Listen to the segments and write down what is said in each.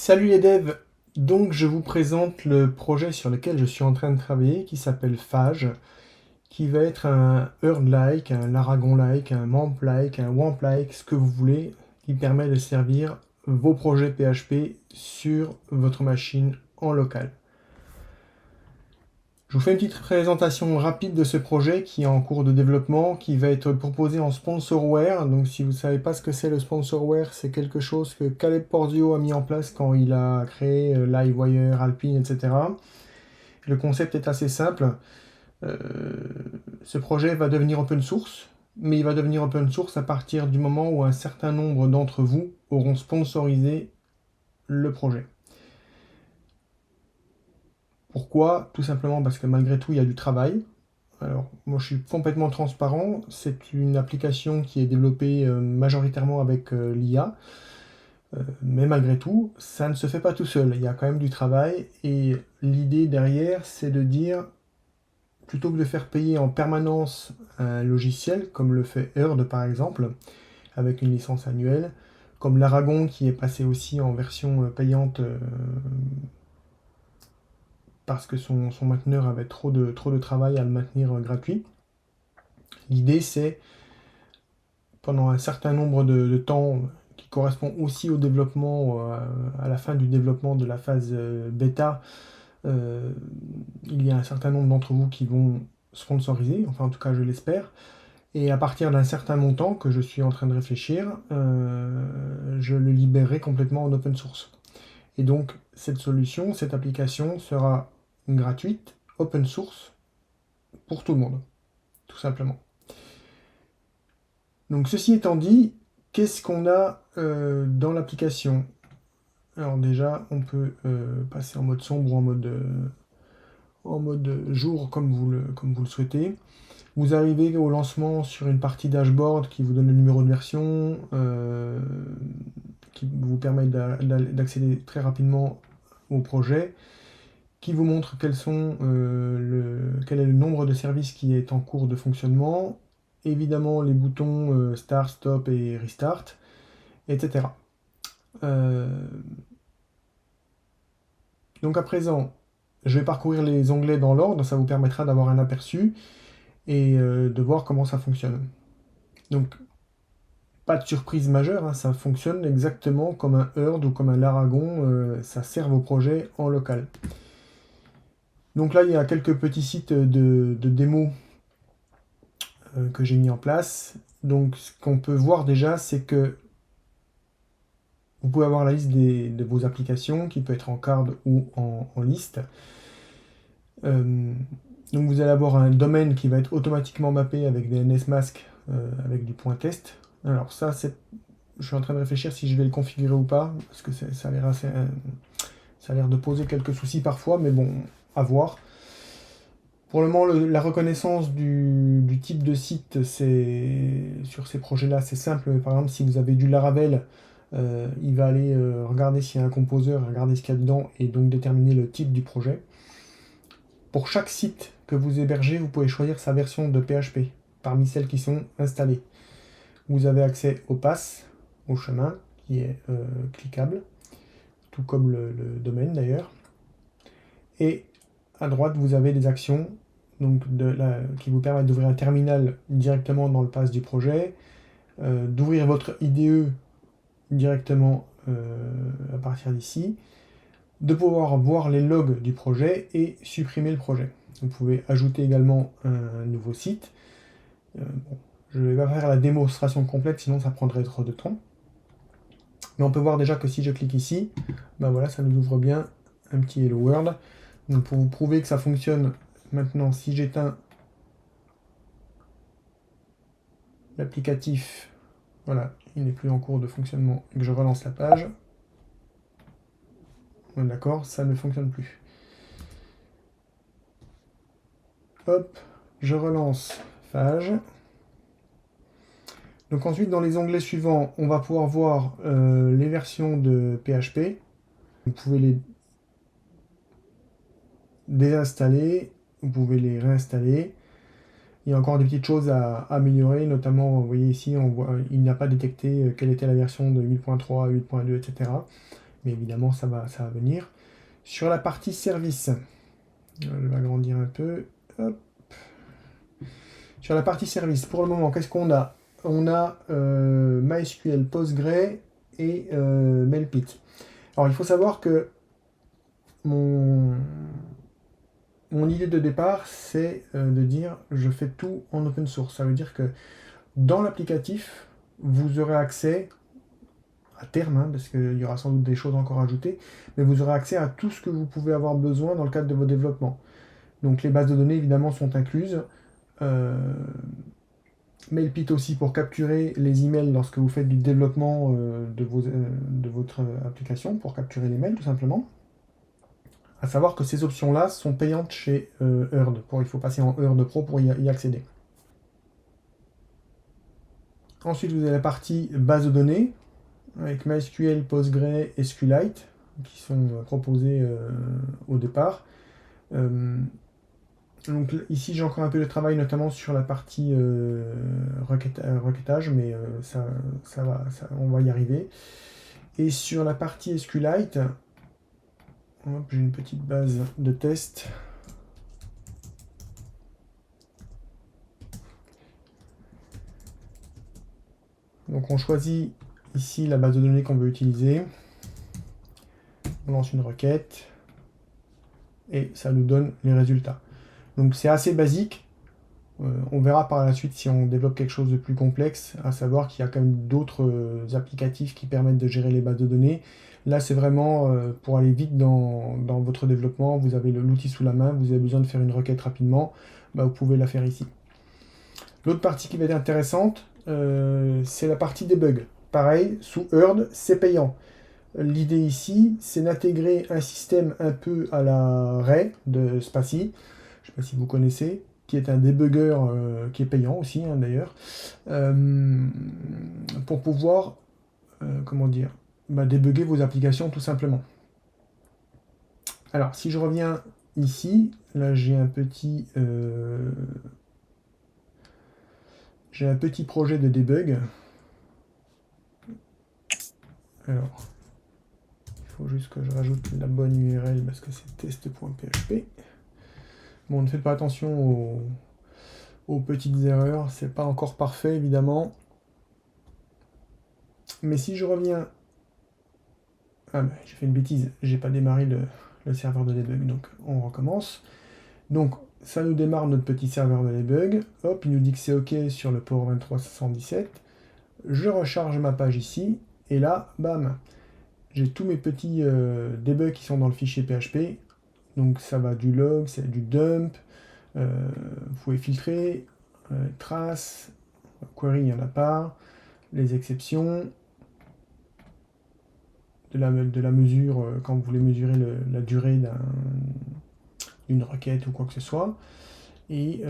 Salut les devs! Donc je vous présente le projet sur lequel je suis en train de travailler qui s'appelle Phage, qui va être un Herd-like, un Laragon-like, un Mamp-like, un Wamp-like, ce que vous voulez, qui permet de servir vos projets PHP sur votre machine en local. Je vous fais une petite présentation rapide de ce projet qui est en cours de développement, qui va être proposé en sponsorware. Donc si vous ne savez pas ce que c'est le sponsorware, c'est quelque chose que Caleb Porzio a mis en place quand il a créé Livewire, Alpine, etc. Le concept est assez simple. Euh, Ce projet va devenir open source, mais il va devenir open source à partir du moment où un certain nombre d'entre vous auront sponsorisé le projet. Pourquoi? Tout simplement parce que malgré tout, il y a du travail. Alors, moi je suis complètement transparent, c'est une application qui est développée majoritairement avec l'IA, mais malgré tout, ça ne se fait pas tout seul, il y a quand même du travail, et l'idée derrière, c'est de dire, plutôt que de faire payer en permanence un logiciel, comme le fait Herd par exemple, avec une licence annuelle, comme l'Aragon qui est passé aussi en version payante parce que son mainteneur avait trop de travail à le maintenir gratuit. L'idée c'est pendant un certain nombre de temps qui correspond aussi au développement, à la fin du développement de la phase bêta, il y a un certain nombre d'entre vous qui vont sponsoriser, enfin en tout cas je l'espère, et à partir d'un certain montant que je suis en train de réfléchir, je le libérerai complètement en open source. Et donc cette solution, cette application sera gratuite, open source, pour tout le monde, tout simplement. Donc ceci étant dit, qu'est-ce qu'on a dans l'application? Alors déjà, on peut passer en mode sombre ou en mode jour comme vous le souhaitez. Vous arrivez au lancement sur une partie dashboard qui vous donne le numéro de version, qui vous permet d'accéder très rapidement au projet, qui vous montre quel est le nombre de services qui est en cours de fonctionnement, évidemment les boutons Start, Stop et Restart, etc. Donc à présent, je vais parcourir les onglets dans l'ordre, ça vous permettra d'avoir un aperçu et de voir comment ça fonctionne. Donc, pas de surprise majeure, hein, ça fonctionne exactement comme un Herd ou comme un Laragon, ça sert vos projets en local. Donc là, il y a quelques petits sites de démos que j'ai mis en place. Donc ce qu'on peut voir déjà, c'est que vous pouvez avoir la liste de vos applications, qui peut être en card ou en liste. Donc vous allez avoir un domaine qui va être automatiquement mappé avec des NSMask avec du point test. Alors ça, je suis en train de réfléchir si je vais le configurer ou pas, parce que ça a l'air de poser quelques soucis parfois, mais bon, à voir. Pour le moment, la reconnaissance du type de site sur ces projets-là, c'est simple. Par exemple, si vous avez du Laravel, il va aller regarder s'il y a un composeur, regarder ce qu'il y a dedans, et donc déterminer le type du projet. Pour chaque site que vous hébergez, vous pouvez choisir sa version de PHP, parmi celles qui sont installées. Vous avez accès au pass, au chemin, qui est cliquable, tout comme le domaine d'ailleurs. Et à droite, vous avez des actions donc qui vous permettent d'ouvrir un terminal directement dans le pass du projet, d'ouvrir votre IDE directement à partir d'ici, de pouvoir voir les logs du projet et supprimer le projet. Vous pouvez ajouter également un nouveau site. Bon, je ne vais pas faire la démonstration complète, sinon ça prendrait trop de temps. Mais on peut voir déjà que si je clique ici, ben voilà, ça nous ouvre bien un petit Hello World. Donc pour vous prouver que ça fonctionne, maintenant si j'éteins l'applicatif, voilà, il n'est plus en cours de fonctionnement et que je relance la page, d'accord, ça ne fonctionne plus. Hop, je relance Phage. Donc ensuite, dans les onglets suivants, on va pouvoir voir les versions de PHP. Vous pouvez les désinstaller, vous pouvez les réinstaller. Il y a encore des petites choses à améliorer, notamment, vous voyez ici, il n'a pas détecté quelle était la version de 8.3, 8.2, etc. mais évidemment ça va venir. Sur la partie service, je vais agrandir un peu. Hop. Sur la partie service, pour le moment, qu'est-ce qu'on a? On a MySQL, Postgre et Mailpit. Alors il faut savoir que mon idée de départ, c'est de dire je fais tout en open source. Ça veut dire que dans l'applicatif, vous aurez accès, à terme, hein, parce qu'il y aura sans doute des choses encore à ajouter, mais vous aurez accès à tout ce que vous pouvez avoir besoin dans le cadre de vos développements. Donc les bases de données, évidemment, sont incluses. Mailpit aussi pour capturer les emails lorsque vous faites du développement de votre application, pour capturer les mails tout simplement. À savoir que ces options-là sont payantes chez Earth. Il faut passer en Earth Pro pour y accéder. Ensuite, vous avez la partie base de données, avec MySQL, Postgre et SQLite, qui sont proposés au départ. Donc ici, j'ai encore un peu de travail, notamment sur la partie requêtage, mais on va y arriver. Et sur la partie SQLite, j'ai une petite base de test. Donc on choisit ici la base de données qu'on veut utiliser. On lance une requête et ça nous donne les résultats. Donc c'est assez basique. On verra par la suite si on développe quelque chose de plus complexe, à savoir qu'il y a quand même d'autres applicatifs qui permettent de gérer les bases de données. Là, c'est vraiment pour aller vite dans votre développement. Vous avez l'outil sous la main, vous avez besoin de faire une requête rapidement, vous pouvez la faire ici. L'autre partie qui va être intéressante, c'est la partie debug. Pareil, sous Earth, c'est payant. L'idée ici, c'est d'intégrer un système un peu à la Ray de Spatie, je ne sais pas si vous connaissez, qui est un debugger qui est payant aussi hein, d'ailleurs, pour pouvoir débugger vos applications tout simplement. Alors si je reviens ici, là j'ai un petit projet de debug. Alors il faut juste que je rajoute la bonne URL parce que c'est test.php. Bon, ne faites pas attention aux petites erreurs, c'est pas encore parfait évidemment. Mais si je reviens... j'ai fait une bêtise, j'ai pas démarré le serveur de debug, donc on recommence. Donc ça nous démarre notre petit serveur de debug, hop, il nous dit que c'est OK sur le port 2377. Je recharge ma page ici, et là, bam, j'ai tous mes petits debugs qui sont dans le fichier PHP. Donc ça va du log, c'est du dump, vous pouvez filtrer, traces, query, il n'y en a pas, les exceptions, de la mesure, quand vous voulez mesurer la durée d'une requête ou quoi que ce soit. Et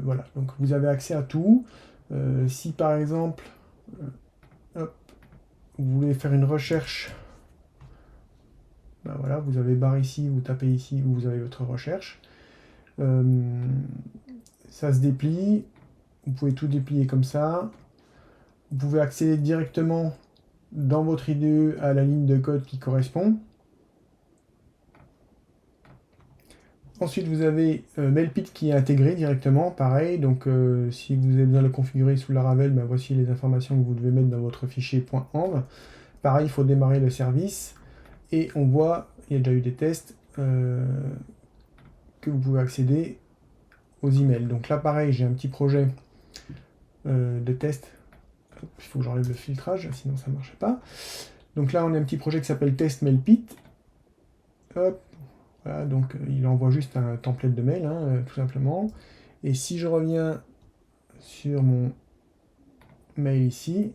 voilà, donc vous avez accès à tout. Si par exemple, vous voulez faire une recherche, voilà, vous avez barre ici, vous tapez ici, vous avez votre recherche. Ça se déplie, vous pouvez tout déplier comme ça. Vous pouvez accéder directement dans votre IDE à la ligne de code qui correspond. Ensuite, vous avez Mailpit qui est intégré directement, pareil. Donc, si vous avez besoin de le configurer sous Laravel, voici les informations que vous devez mettre dans votre fichier .env. Pareil, il faut démarrer le service. Et on voit, il y a déjà eu des tests, que vous pouvez accéder aux emails. Donc là, pareil, j'ai un petit projet de test. Hop, il faut que j'enlève le filtrage, sinon ça ne marchait pas. Donc là, on a un petit projet qui s'appelle test Mailpit. Hop. Voilà, donc il envoie juste un template de mail, hein, tout simplement. Et si je reviens sur mon mail ici,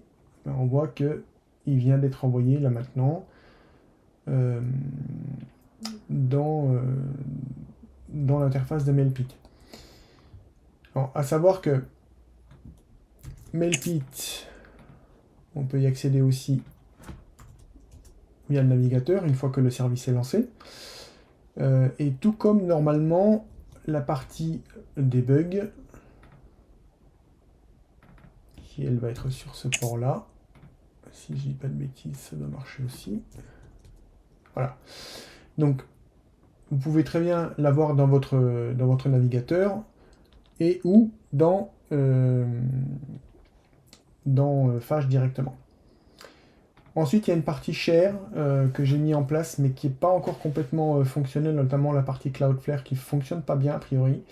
on voit que il vient d'être envoyé là maintenant dans l'interface de Mailpit. Alors, à savoir que Mailpit, on peut y accéder aussi via le navigateur une fois que le service est lancé. Et tout comme normalement la partie debug, qui elle va être sur ce port là, si je dis pas de bêtises ça doit marcher aussi. Voilà. Donc, vous pouvez très bien l'avoir dans votre navigateur et ou dans Phage directement. Ensuite, il y a une partie share que j'ai mis en place, mais qui n'est pas encore complètement fonctionnelle, notamment la partie Cloudflare qui ne fonctionne pas bien a priori.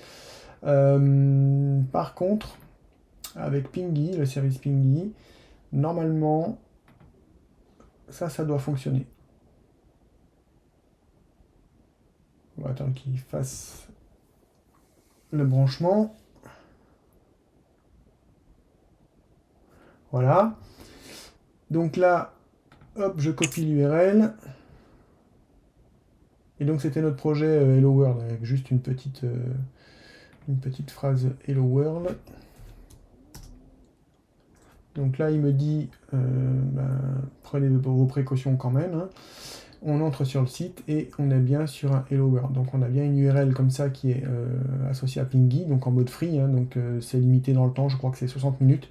Par contre, avec Pingy, le service Pingy, normalement, ça doit fonctionner. On va attendre qu'il fasse le branchement. Voilà. Donc là, hop, je copie l'URL. Et donc c'était notre projet Hello World, avec juste une petite phrase Hello World. Donc là, il me dit, prenez vos précautions quand même. Hein. On entre sur le site et on est bien sur un Hello World. Donc on a bien une URL comme ça qui est associée à Pingy, donc en mode free. Hein, donc c'est limité dans le temps, je crois que c'est 60 minutes.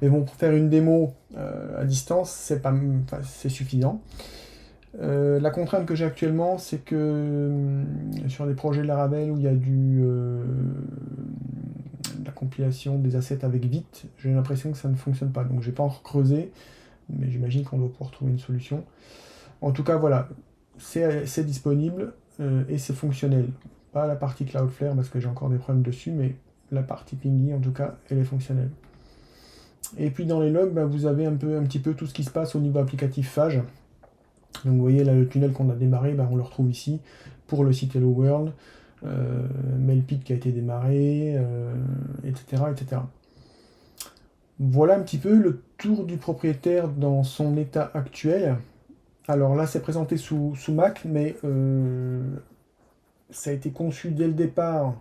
Mais bon, pour faire une démo à distance, c'est suffisant. La contrainte que j'ai actuellement, c'est que sur des projets de Laravel où il y a de la compilation des assets avec Vite, j'ai l'impression que ça ne fonctionne pas. Donc j'ai pas encore creusé, mais j'imagine qu'on doit pouvoir trouver une solution. En tout cas, voilà, c'est disponible et c'est fonctionnel. Pas la partie Cloudflare parce que j'ai encore des problèmes dessus, mais la partie Pingy, en tout cas, elle est fonctionnelle. Et puis dans les logs, vous avez un petit peu tout ce qui se passe au niveau applicatif Phage. Donc vous voyez là le tunnel qu'on a démarré, on le retrouve ici pour le site Hello World, Mailpit qui a été démarré, etc., etc. Voilà un petit peu le tour du propriétaire dans son état actuel. Alors là c'est présenté sous Mac, mais ça a été conçu dès le départ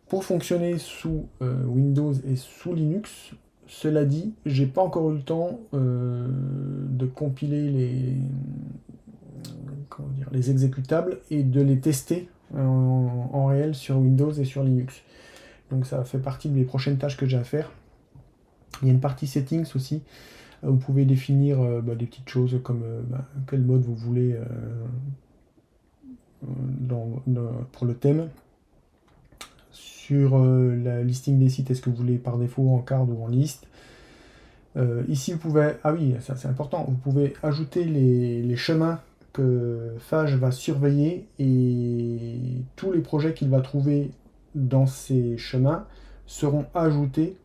pour fonctionner sous Windows et sous Linux. Cela dit, j'ai pas encore eu le temps de compiler les exécutables et de les tester en réel sur Windows et sur Linux. Donc ça fait partie des prochaines tâches que j'ai à faire. Il y a une partie settings aussi. Vous pouvez définir des petites choses comme quel mode vous voulez pour le thème. Sur la listing des sites, est-ce que vous voulez par défaut en card ou en liste? Ici, vous pouvez... Ah oui, ça c'est important. Vous pouvez ajouter les chemins que Phage va surveiller et tous les projets qu'il va trouver dans ces chemins seront ajoutés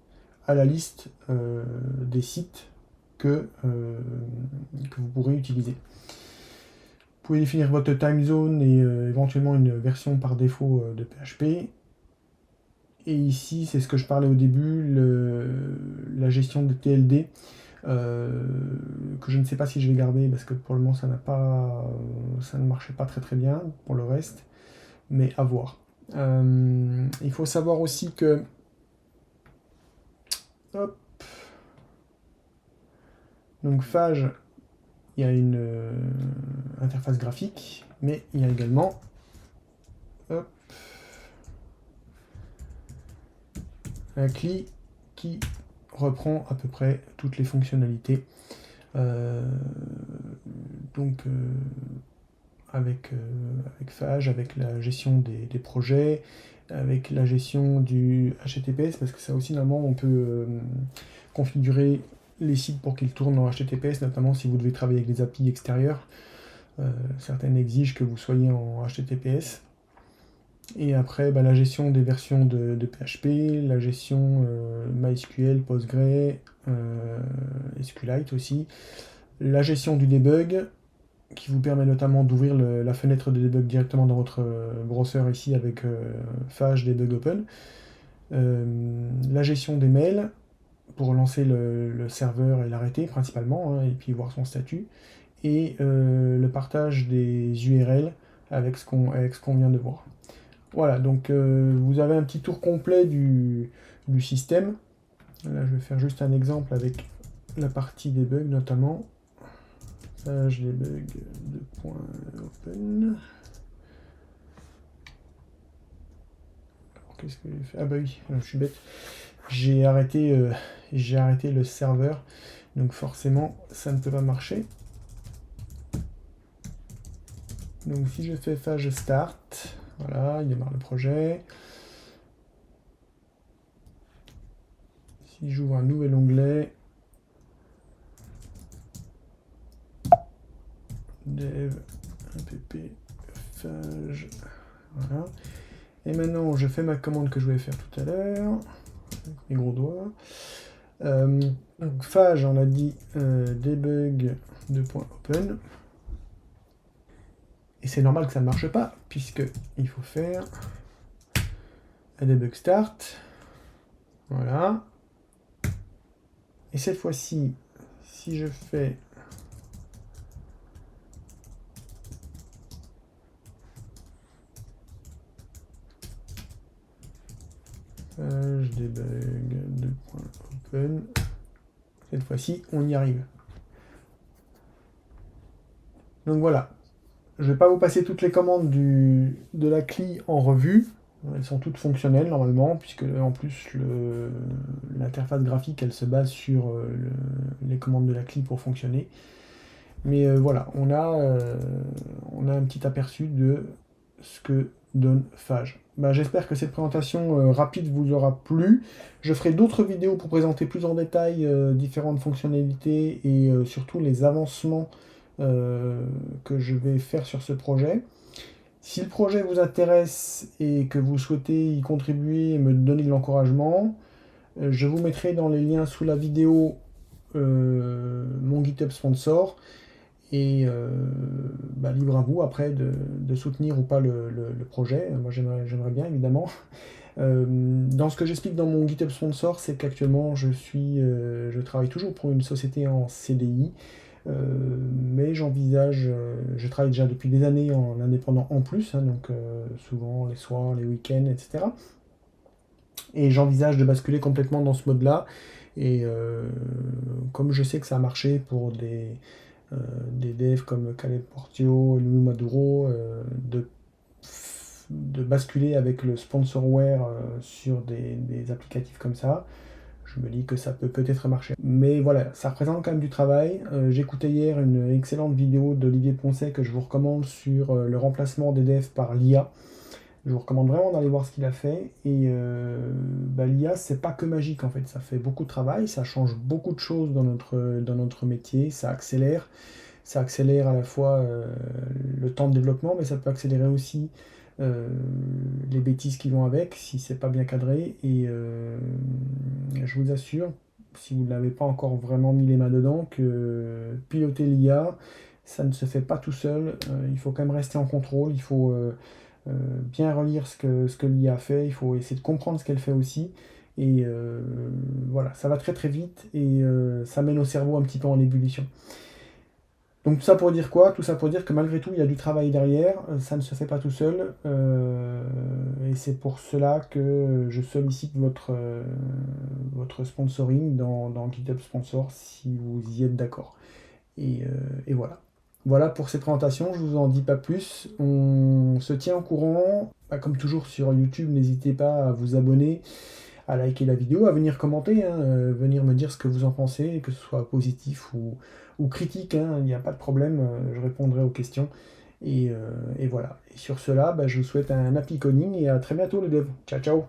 à la liste des sites que vous pourrez utiliser. Vous pouvez définir votre time zone et éventuellement une version par défaut de PHP. Et ici, c'est ce que je parlais au début, la gestion de TLD, que je ne sais pas si je vais garder parce que pour le moment ça ne marchait pas très très bien pour le reste, mais à voir. Il faut savoir aussi que hop, donc Phage, il y a une interface graphique, mais il y a également hop, un CLI qui reprend à peu près toutes les fonctionnalités. Donc avec Phage, avec la gestion des projets, avec la gestion du HTTPS, parce que ça aussi, normalement, on peut configurer les sites pour qu'ils tournent en HTTPS, notamment si vous devez travailler avec des API extérieures. Certaines exigent que vous soyez en HTTPS. Et après, la gestion des versions de PHP, la gestion MySQL, Postgre, SQLite aussi, la gestion du debug, qui vous permet notamment d'ouvrir la fenêtre de debug directement dans votre browser ici avec Phage Debug Open, la gestion des mails pour lancer le serveur et l'arrêter principalement, et puis voir son statut, et le partage des URL avec ce qu'on vient de voir. Voilà, donc vous avez un petit tour complet du système. Là, je vais faire juste un exemple avec la partie debug notamment. Phage debug .open. Alors qu'est-ce que j'ai fait? Ah bah oui, je suis bête. J'ai arrêté le serveur, donc forcément ça ne peut pas marcher. Donc si je fais Phage Start, voilà, il démarre le projet. Si j'ouvre un nouvel onglet, dev, app, Phage, voilà. Et maintenant, je fais ma commande que je voulais faire tout à l'heure, avec mes gros doigts. Donc Phage, on a dit debug .open. Et c'est normal que ça ne marche pas, puisque il faut faire un debug start. Voilà. Et cette fois-ci, si je fais Phage debug .open, cette fois-ci, on y arrive. Donc voilà. Je ne vais pas vous passer toutes les commandes de la CLI en revue. Elles sont toutes fonctionnelles normalement, puisque en plus l'interface graphique elle se base sur les commandes de la CLI pour fonctionner. Mais voilà, on a un petit aperçu de ce que donne Phage. J'espère que cette présentation rapide vous aura plu. Je ferai d'autres vidéos pour présenter plus en détail différentes fonctionnalités et surtout les avancements que je vais faire sur ce projet. Si le projet vous intéresse et que vous souhaitez y contribuer et me donner de l'encouragement, je vous mettrai dans les liens sous la vidéo mon GitHub sponsor et libre à vous après de soutenir ou pas le projet. Moi j'aimerais bien évidemment. Dans ce que j'explique dans mon GitHub sponsor, c'est qu'actuellement je travaille toujours pour une société en CDI. Mais j'envisage, je travaille déjà depuis des années en indépendant en plus, hein, donc souvent les soirs, les week-ends, etc. Et j'envisage de basculer complètement dans ce mode-là. Et comme je sais que ça a marché pour des devs comme Caleb Portio, Lulu Maduro, de basculer avec le sponsorware sur des applicatifs comme ça, je me dis que ça peut peut-être marcher. Mais voilà, ça représente quand même du travail. J'écoutais hier une excellente vidéo d'Olivier Poncet que je vous recommande sur le remplacement des devs par l'IA. Je vous recommande vraiment d'aller voir ce qu'il a fait. Et l'IA, c'est pas que magique en fait. Ça fait beaucoup de travail, ça change beaucoup de choses dans notre métier, ça accélère. Ça accélère à la fois le temps de développement, mais ça peut accélérer aussi les bêtises qui vont avec si c'est pas bien cadré. Et je vous assure, si vous ne l'avez pas encore vraiment mis les mains dedans, que piloter l'IA, ça ne se fait pas tout seul. Il faut quand même rester en contrôle, il faut bien relire ce que l'IA fait, il faut essayer de comprendre ce qu'elle fait aussi. Et voilà, ça va très très vite et ça met nos cerveaux un petit peu en ébullition. Donc tout ça pour dire quoi? Tout ça pour dire que malgré tout, il y a du travail derrière, ça ne se fait pas tout seul, et c'est pour cela que je sollicite votre sponsoring dans GitHub Sponsor si vous y êtes d'accord. Et voilà. Voilà pour cette présentation, je vous en dis pas plus. On se tient au courant. Comme toujours sur YouTube, n'hésitez pas à vous abonner, à liker la vidéo, à venir commenter, hein, venir me dire ce que vous en pensez, que ce soit positif ou critique, hein, il n'y a pas de problème, je répondrai aux questions. Et voilà. Et sur cela, je vous souhaite un happy coding et à très bientôt les devs. Ciao ciao.